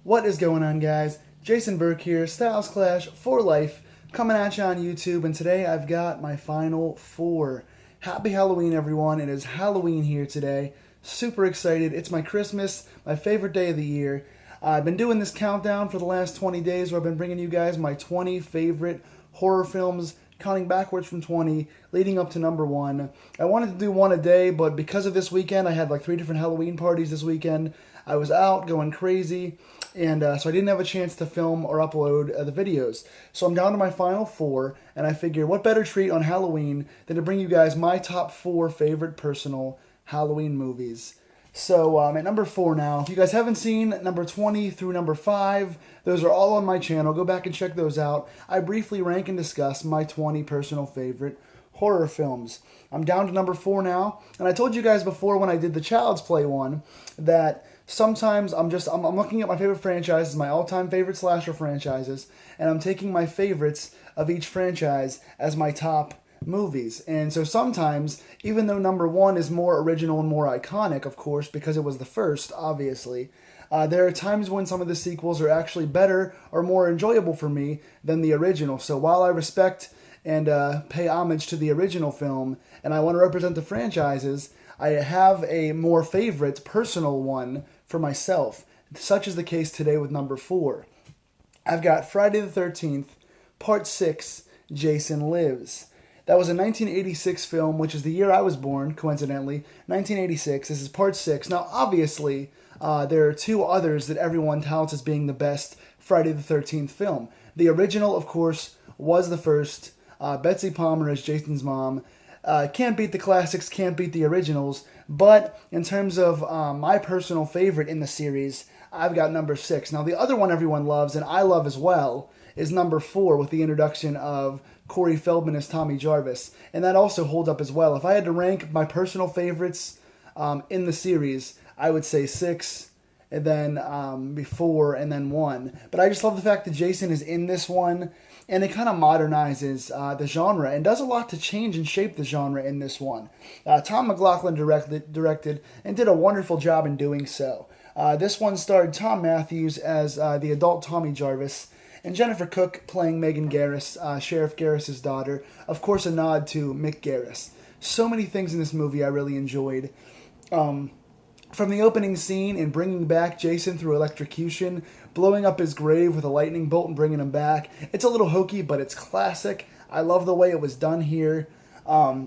What is going on, guys? Jason Burke here, Styles Clash for Life, coming at you on YouTube, and today I've got my final four. Happy Halloween, everyone. It is Halloween here today. Super excited. It's my Christmas, my favorite day of the year. I've been doing this countdown for the last 20 days where I've been bringing you guys my 20 favorite horror films, counting backwards from 20, leading up to number one. I wanted to do one a day, but because of this weekend, I had like 3 different Halloween parties this weekend. I was out going crazy, and so I didn't have a chance to film or upload the videos. So I'm down to my final four, and I figured what better treat on Halloween than to bring you guys my top 4 favorite personal Halloween movies. So I'm at number 4 now. If you guys haven't seen number 20 through number 5, those are all on my channel. Go back and check those out. I briefly rank and discuss my 20 personal favorite horror films. I'm down to number 4 now, and I told you guys before when I did the Child's Play one that sometimes I'm looking at my favorite franchises, my all-time favorite slasher franchises, and I'm taking my favorites of each franchise as my top movies. And so sometimes, even though number 1 is more original and more iconic, of course, because it was the first, obviously, there are times when some of the sequels are actually better or more enjoyable for me than the original. So while I respect and pay homage to the original film, and I want to represent the franchises, I have a more favorite personal one for myself. Such is the case today with number 4. I've got Friday the 13th, Part 6, Jason Lives. That was a 1986 film, which is the year I was born, coincidentally. 1986. This is Part 6. Now, obviously, there are 2 others that everyone touts as being the best Friday the 13th film. The original, of course, was the first. Betsy Palmer as Jason's mom. Can't beat the classics, can't beat the originals. But in terms of my personal favorite in the series, I've got number 6. Now, the other one everyone loves, and I love as well, is number 4 with the introduction of Corey Feldman as Tommy Jarvis. And that also holds up as well. If I had to rank my personal favorites in the series, I would say 6, and then before, and then 1. But I just love the fact that Jason is in this one, and it kind of modernizes the genre and does a lot to change and shape the genre in this one. Tom McLaughlin directed and did a wonderful job in doing so. This one starred Tom Matthews as the adult Tommy Jarvis, and Jennifer Cook playing Megan Garris, Sheriff Garris's daughter. Of course, a nod to Mick Garris. So many things in this movie I really enjoyed. From the opening scene and bringing back Jason through electrocution, blowing up his grave with a lightning bolt and bringing him back. It's a little hokey, but it's classic. I love the way it was done here.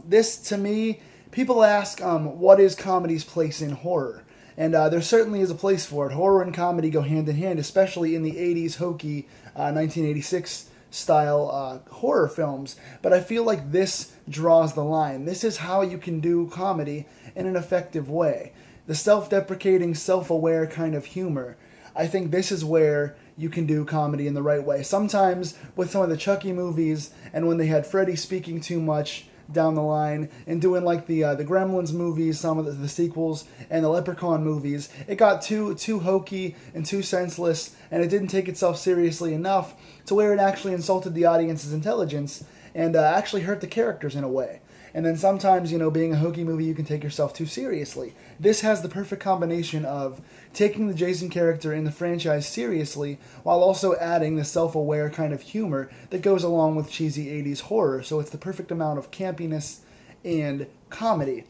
This, to me, people ask, what is comedy's place in horror? And there certainly is a place for it. Horror and comedy go hand in hand, especially in the 80s hokey 1986 style horror films. But I feel like this draws the line. This is how you can do comedy in an effective way. The self-deprecating, self-aware kind of humor. I think this is where you can do comedy in the right way. Sometimes with some of the Chucky movies, and when they had Freddy speaking too much down the line, and doing like the Gremlins movies, some of the sequels, and the Leprechaun movies, it got too hokey and too senseless, and it didn't take itself seriously enough to where it actually insulted the audience's intelligence and actually hurt the characters in a way. And then sometimes, being a hokey movie, you can take yourself too seriously. This has the perfect combination of taking the Jason character in the franchise seriously while also adding the self-aware kind of humor that goes along with cheesy 80s horror. So it's the perfect amount of campiness and comedy.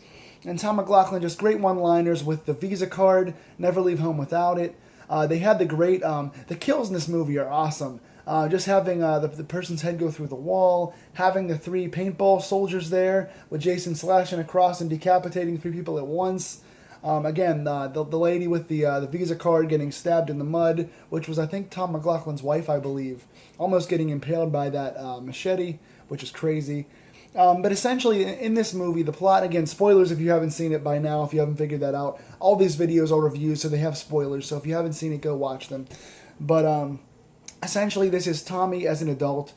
And Tom McLaughlin, just great one-liners with the Visa card, never leave home without it. They had the great, the kills in this movie are awesome. Just having the person's head go through the wall, having the 3 paintball soldiers there, with Jason slashing across and decapitating 3 people at once. Again, the lady with the Visa card getting stabbed in the mud, which was, I think, Tom McLaughlin's wife, I believe, almost getting impaled by that machete, which is crazy. But essentially, in this movie, the plot, again, spoilers if you haven't seen it by now, if you haven't figured that out. All these videos are reviews, so they have spoilers, so if you haven't seen it, go watch them. But, essentially, this is Tommy as an adult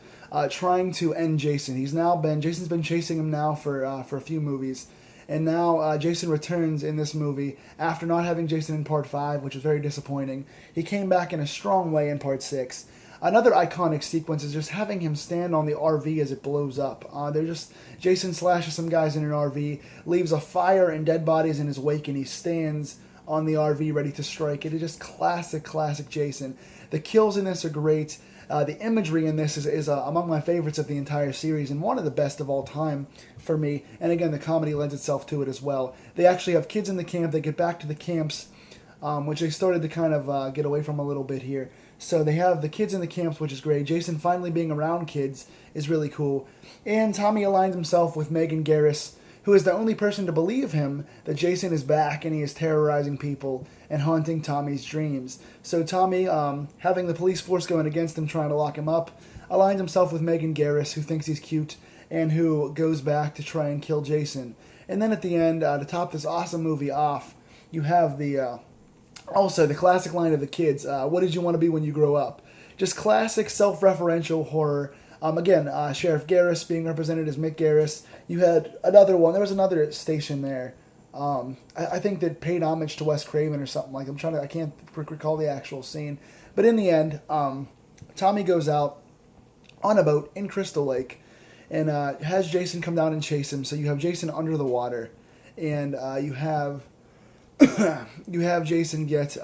trying to end Jason. Jason's been chasing him now for a few movies. And now Jason returns in this movie after not having Jason in Part 5, which is very disappointing. He came back in a strong way in Part 6. Another iconic sequence is just having him stand on the RV as it blows up. Jason slashes some guys in an RV, leaves a fire and dead bodies in his wake, and he stands on the RV ready to strike. It is just classic Jason. The kills in this are great. The imagery in this is among my favorites of the entire series and one of the best of all time for me. And again, the comedy lends itself to it as well. They actually have kids in the camp. They get back to the camps, which they started to kind of get away from a little bit here. So they have the kids in the camps, which is great. Jason finally being around kids is really cool. And Tommy aligns himself with Megan Garris, who is the only person to believe him that Jason is back and he is terrorizing people and haunting Tommy's dreams. So Tommy, having the police force going against him, trying to lock him up, aligns himself with Megan Garris, who thinks he's cute and who goes back to try and kill Jason. And then at the end, to top this awesome movie off, you have also the classic line of the kids, what did you want to be when you grow up? Just classic self-referential horror. Again, Sheriff Garris being represented as Mick Garris. You had another one. There was another station there. I think that paid homage to Wes Craven or something like. I can't recall the actual scene. But in the end, Tommy goes out on a boat in Crystal Lake and has Jason come down and chase him. So you have Jason under the water, and you have Jason get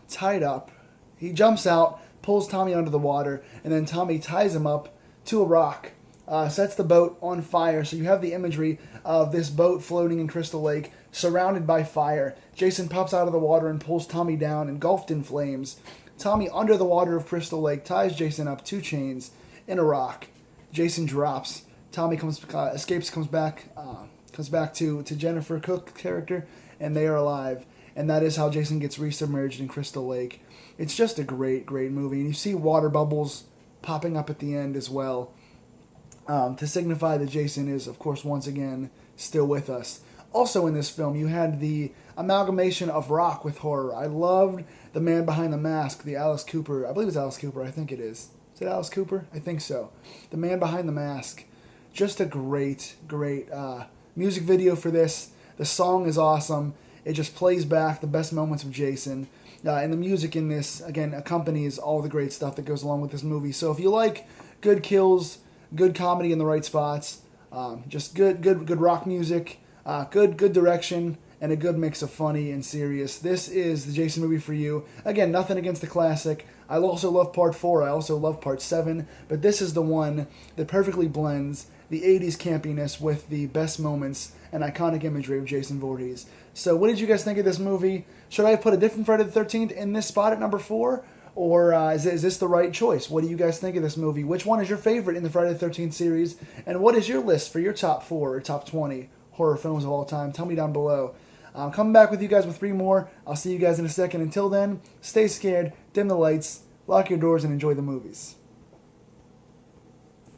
tied up. He jumps out, pulls Tommy under the water, and then Tommy ties him up to a rock, sets the boat on fire. So you have the imagery of this boat floating in Crystal Lake, surrounded by fire. Jason pops out of the water and pulls Tommy down, engulfed in flames. Tommy, under the water of Crystal Lake, ties Jason up 2 chains in a rock. Jason drops. Tommy escapes, comes back to Jennifer Cook character, and they are alive. And that is how Jason gets resubmerged in Crystal Lake. It's just a great movie. And you see water bubbles popping up at the end as well, to signify that Jason is, of course, once again, still with us. Also in this film, you had the amalgamation of rock with horror. I loved The Man Behind the Mask, the Alice Cooper. I believe it's Alice Cooper. I think it is. Is it Alice Cooper? I think so. The Man Behind the Mask. Just a great music video for this. The song is awesome. It just plays back the best moments of Jason. And the music in this, again, accompanies all the great stuff that goes along with this movie. So if you like good kills, good comedy in the right spots, just good rock music, good direction, and a good mix of funny and serious, this is the Jason movie for you. Again, nothing against the classic. I also love Part 4. I also love Part 7. But this is the one that perfectly blends the 80s campiness with the best moments and iconic imagery of Jason Voorhees. So what did you guys think of this movie? Should I put a different Friday the 13th in this spot at number 4? Or is this the right choice? What do you guys think of this movie? Which one is your favorite in the Friday the 13th series? And what is your list for your top 4 or top 20 horror films of all time? Tell me down below. I'm coming back with you guys with 3 more. I'll see you guys in a second. Until then, stay scared, dim the lights, lock your doors, and enjoy the movies.